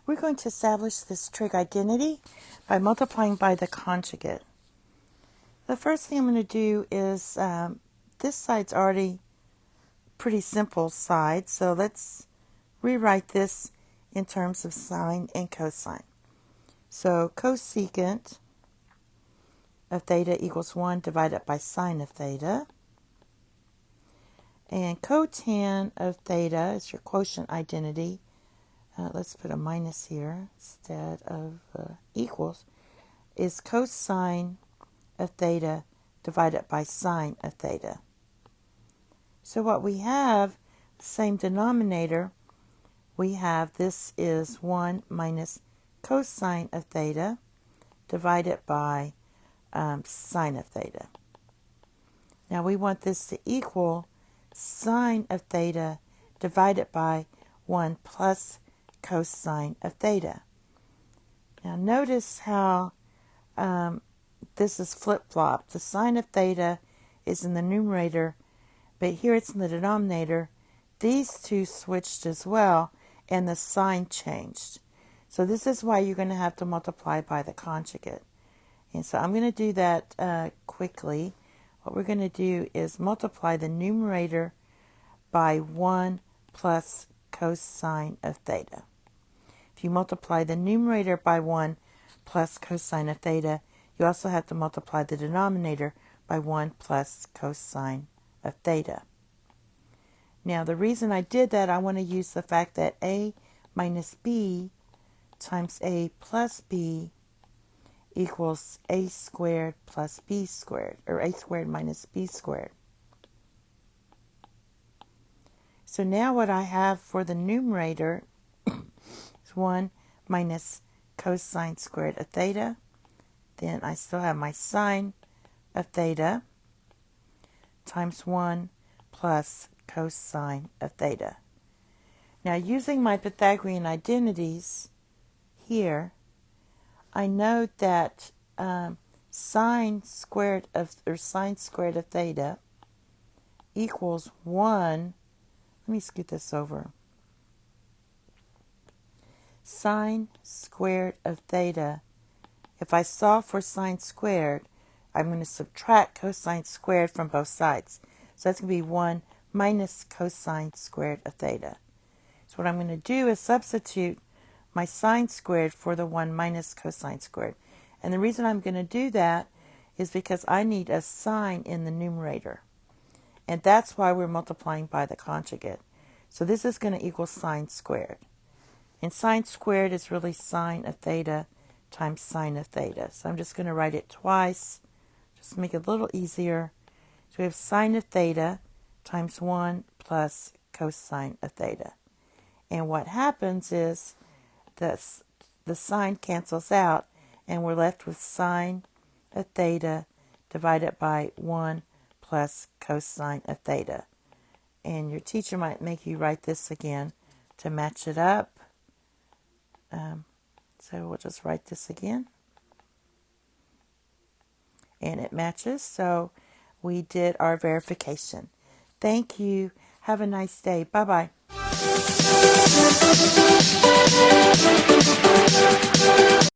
We're going to establish this trig identity by multiplying by the conjugate. The first thing I'm going to do is, this side's already pretty simple side, so let's rewrite this in terms of sine and cosine. So cosecant of theta equals 1 divided by sine of theta. And cotan of theta is your quotient identity. Let's put a minus here instead of equals, is cosine of theta divided by sine of theta. So what we have, same denominator, we have this is 1 minus cosine of theta divided by sine of theta. Now we want this to equal sine of theta divided by 1 plus cosine of theta. Now notice how this is flip-flopped. The sine of theta is in the numerator, but here it's in the denominator. These two switched as well, and the sign changed. So this is why you're going to have to multiply by the conjugate. And so I'm going to do that quickly. What we're going to do is multiply the numerator by 1 plus cosine of theta. If you multiply the numerator by 1 plus cosine of theta, you also have to multiply the denominator by 1 plus cosine of theta. Now the reason I did that, I want to use the fact that a minus b times a plus b equals a squared plus b squared, or a squared minus b squared. So now what I have for the numerator is 1 minus cosine squared of theta. Then I still have my sine of theta times 1 plus cosine of theta. Now using my Pythagorean identities here, I know that sine squared of theta equals 1. Let me scoot this over. Sine squared of theta, if I solve for sine squared, I'm going to subtract cosine squared from both sides. So that's going to be 1 minus cosine squared of theta. So what I'm going to do is substitute my sine squared for the 1 minus cosine squared. And the reason I'm going to do that is because I need a sine in the numerator. And that's why we're multiplying by the conjugate. So this is going to equal sine squared. And sine squared is really sine of theta times sine of theta. So I'm just going to write it twice, just to make it a little easier. So we have sine of theta times 1 plus cosine of theta. And what happens is the sine cancels out, and we're left with sine of theta divided by 1 plus cosine of theta. And your teacher might make you write this again to match it up. So we'll just write this again. And it matches, so we did our verification. Thank you. Have a nice day. Bye-bye.